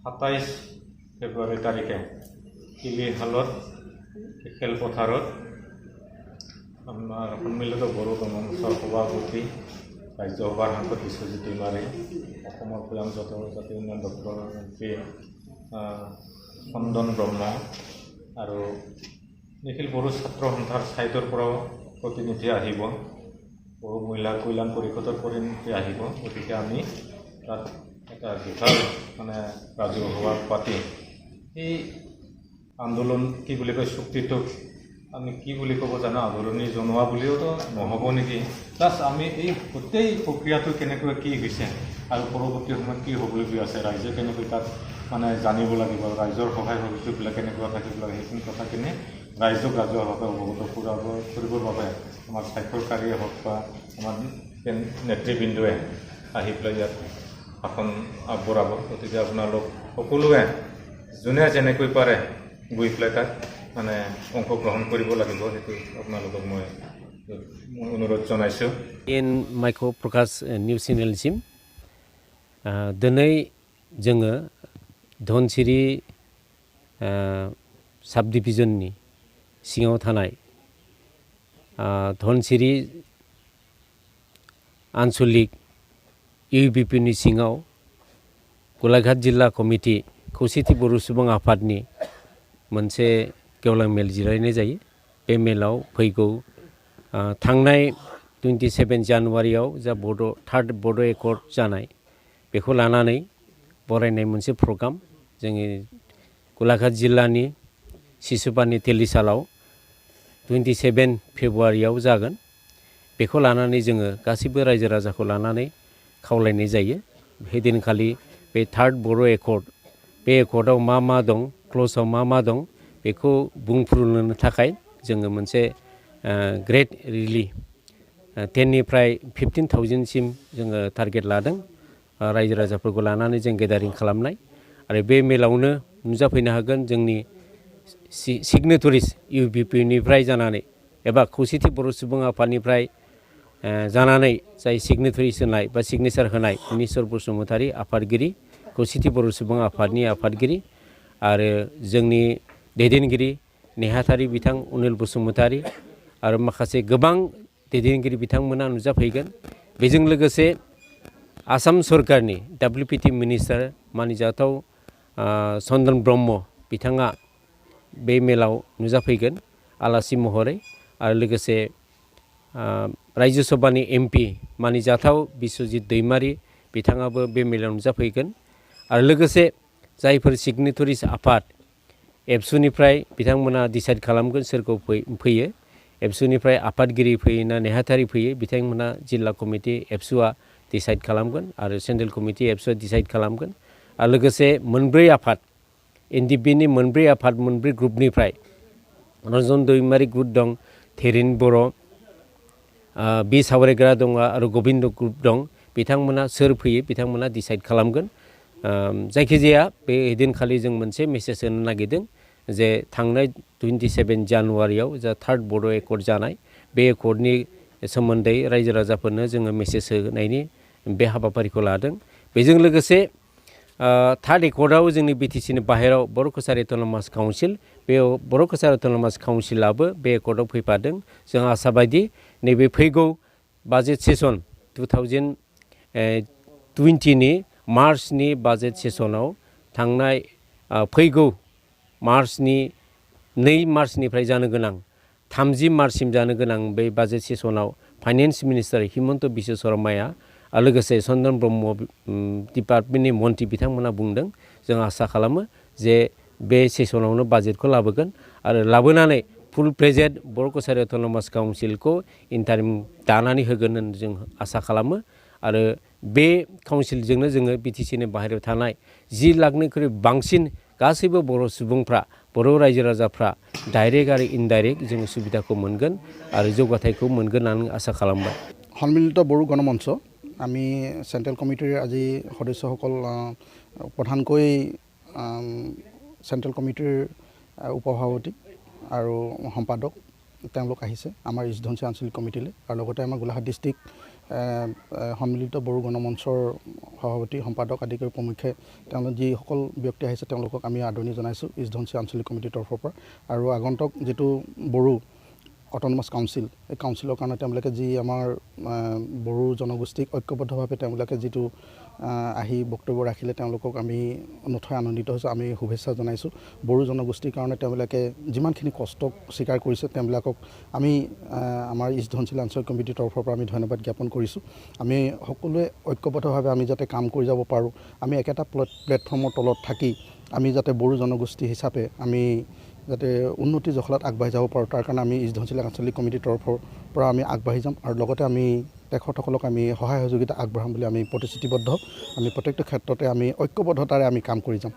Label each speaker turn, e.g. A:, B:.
A: 27 ফেব্ৰুৱাৰী তাৰিখে কিলিহালত খেলপথাৰত আমাৰ সন্মিলিত বড়ো গণমঞ্চৰ সভাপতি ৰাজ্যসভাৰ সাংসদ বিশ্বজিৎ দৈমাৰী, অসমৰ ভৈয়াম জাতি উন্নয়ন দপ্তৰৰ মন্ত্ৰী চন্দন ব্ৰহ্ম আৰু নিখিল বড়ো ছাত্ৰ সন্থাৰ ছাইটৰ পৰাও প্ৰতিনিধি আহিব, বড়ো মহিলা কল্যাণ পৰিষদৰ প্ৰতিনিধি আহিব। গতিকে আমি তাত এটা বিশাল ৰাজহুৱা সভা পাতি এই আন্দোলন কি বুলি কয় চুক্তিটোক আমি কি বুলি ক'ব জানো, আদৰণি জনোৱা বুলিওতো নহ'ব নেকি। প্লাছ আমি এই গোটেই প্ৰক্ৰিয়াটো কেনেকৈ কি হৈছে আৰু পৰৱৰ্তী সময়ত কি হ'বলগীয়া আছে, ৰাইজে কেনেকৈ তাত জানিব লাগিব, ৰাইজৰ সহায় সহযোগবিলাক কেনেকুৱা থাকিব লাগে, সেইখিনি কথাখিনি ৰাইজক ৰাজহুৱাভাৱে অৱগত কৰিবৰ বাবে আমাৰ স্বাক্ষৰকাৰীয়ে হওক বা আমাৰ নেতৃবৃন্দই আহি পেলাই ইয়াত ভাষণ আগবঢ়াব। গতিকে আপোনালোক সকলোৱে যোনে যেনেকৈ পাৰে গৈ পেলাই তাত অংশগ্ৰহণ কৰিব লাগিব, সেইটো আপোনালোকক মই অনুৰোধ জনাইছোঁ।
B: माइखौ प्रकाश निउज चेनेलसिम दिनै जोङो धनसिरि साब डिभिजननि सिङाव थानाय धनसिरि आन्सलिक इउबिपिनि सिङाव गलाघाट जिल्ला कमिटि खौसेथि बर' सुबुं आफादनि मोनसे गेवलां मेल जिरायनाय जायो। बे मेलाव फैगौ थांनाय 27 जानुवारियाव जा थार्ड बड' एकर्ड जानाय बेखौ लानानै बरायनाय मोनसे प्रग्राम जोंनि गलाघाट जिल्लानि सिसुपानि तेलिसालाव 27 फेब्रुवारियाव जागोन। बेखौ लानानै जोङो गासैबो रायजो राजाखौ लानानै खावलायनाय जायो। हैदिनखालि बे थार्ड बड' एकर्ड, बे एकर्डआव मा मा दं, क्ल'जआव मा मा दं बेखौ बुंफ्रुनो थाखाय जोङो मोनसे ग्रेट रेलि 10निफ्राय 15,000सिम जोङो टारगेट लादों। रायजो राजाफोरखौ लानानै जों गेदारिं खालामनाय आरो बे मेलावनो नुजाफैनो हागोन जोंनि सिगनेटरिस इउबिपिनिफ्राय जानानै एबा खौसेथि बर' सुबुं आफादनिफ्राय जानानै जाय सिगनेटरिस होनाय बा सिगनेचार होनाय निस्वर बसुमतारी आफादगिरि, खौसेथि बर' सुबुं आफादनि आफादगिरि आरो जोंनि दैदेनगिरि नेहाथारि बिथां अनिल बसुमतारी आरो माखासे गोबां दैदेनगिरि बिथांमोना नुजाफैगोन। बेजों लोगोसे आसाम सरकारनि WPT मिनिस्टार मानिजाथाव चन्दन ब्रह्म बिथाङा बे मेलाव नुजाफैगोन आलासि महरै आरो लोगोसे रायजो सभानि MP मानिजाथाव बिश्वजित दैमारी बिथाङाबो बे मेलाव नुजाफैगोन आरो लोगोसे जायफोर सिगनेटरिस आफाद एबसुनिफ्राय बिथांमोना डिसाइड खालामगोन सोरखौ फैयो। एबसुनिफ्राय आफादगिरि फैयोना नेहाथारि फैयो बिथांमोना जिल्ला कमिटि एबसुआ डिसाइड खालामगोन आरो सेन्ट्रेल कमिटि एबसुआ डिसाइड खालामगोन आरो लोगोसे मोनब्रै आफाद NDPनि मोनब्रै आफाद मोनब्रै ग्रुपनिफ्राय रन्जन दैमारी ग्रुप दं, थेरिन बर' बि सावरायग्रा दं आरो गबिन्द ग्रुप दं। बिथांमोना सोर फैयो बिथांमोना डिसाइड खालामगोन। जायखिजाया बे दिनखालि जों मोनसे मेसेज होनो नागिरदों जे थांनाय 27 जानुवारियाव जा थार्ड बड' एकर्ड जानाय बे एकर्डनि सोमोन्दै रायजो राजाफोरनो जोङो मेसेज होनायनि बे हाबाफारिखौ लादों। बेजों लोगोसे थार्ड एकर्डआव जोंनि BTCनि बाहेराव बर' कसारि अट'नमास काउन्सिल, बे बर' कसारि अट'नमास काउन्सिलाबो बे एकर्डआव फैफादों। जों आसाबायदि नैबे फैगौ बाजेट सेसन 2020नि मार्चनि बाजेट सेसनाव थांनाय फैगौ मार्चनि 2 मार्चनिफ्राय जानो गोनां 30 मार्चसिम जानो गोनां बे बाजेट सेसनाव फाइनेन्स मिनिस्टार हिमन्त बिश्व शर्माया आरो लोगोसे चन्दन ब्रह्म डिपार्टमेन्टनि मन्त्रि बिथांमोना बुंदों। जों आसा खालामो जे बे सेसनावनो बाजेटखौ लाबोगोन आरो लाबोनानै फुल प्लेजेड बर' कसारि अट'नमास काउन्सिलखौ इन्टारिम दानानै होगोन होनना जों आसा खालामो आरो बे काउन्सिलजोंनो जोङो BTCनि बाहेरायाव थानाय 10 लाखनिख्रुइ बांसिन गासैबो बर' सुबुंफ्रा, बर' रायजो राजाफ्रा डाइरेक्ट आरो इनडाइरेक्ट जों सुबिदाखौ मोनगोन आरो जौगाथायखौ मोनगोन होननानै आसा खालामबाय।
C: সন্মিলিত বড়ো গণমঞ্চ আমি চেণ্ট্ৰেল কমিটিৰ আজি সদস্যসকল প্ৰধানকৈ চেণ্ট্ৰেল কমিটিৰ উপসভাপতি আৰু সম্পাদক তেওঁলোক আহিছে আমাৰ ইছধনশিৰি আঞ্চলিক কমিটিলৈ আৰু লগতে আমাৰ গোলাঘাট ডিষ্ট্ৰিক্ট সন্মিলিত বড়ো গণমঞ্চৰ সভাপতি সম্পাদক আদি কৰি প্ৰমুখ্যে তেওঁলোক যিসকল ব্যক্তি আহিছে তেওঁলোকক আমি আদৰণি জনাইছোঁ ইছধনশিৰি আঞ্চলিক কমিটিৰ তৰফৰ পৰা আৰু আগন্তুক যিটো বড়ো অট'নমাছ কাউন্সিল এই কাউন্সিলৰ কাৰণে তেওঁলোকে যি আমাৰ বড়ো জনগোষ্ঠীক ঐক্যবদ্ধভাৱে তেওঁলোকে যিটো আহি বক্তব্য ৰাখিলে তেওঁলোকক আমি নথৈ আনন্দিত হৈছোঁ আমি শুভেচ্ছা জনাইছোঁ বড়ো জনগোষ্ঠীৰ কাৰণে তেওঁলোকে যিমানখিনি কষ্ট স্বীকাৰ কৰিছে তেওঁলোকক আমি আমাৰ ইছধনশিৰি আঞ্চলিক কমিটিৰ তৰফৰ পৰা আমি ধন্যবাদ জ্ঞাপন কৰিছোঁ আমি সকলোৱে ঐক্যবদ্ধভাৱে আমি যাতে কাম কৰি যাব পাৰোঁ আমি একেটা প্লেটফৰ্মৰ তলত থাকি আমি যাতে বড়ো জনগোষ্ঠী হিচাপে আমি যাতে উন্নতি জখলাত আগবাঢ়ি যাব পাৰোঁ তাৰ কাৰণে আমি ইছধনশিৰি আঞ্চলিক কমিটিৰ তৰফৰ পৰা আমি আগবাঢ়ি যাম আৰু লগতে আমি তেখেতসকলক আমি সহায় সহযোগিতা আগবঢ়াম বুলি আমি প্ৰতিশ্ৰুতিবদ্ধ আমি প্ৰত্যেকটো ক্ষেত্ৰতে আমি ঐক্যবদ্ধতাৰে আমি কাম কৰি যাম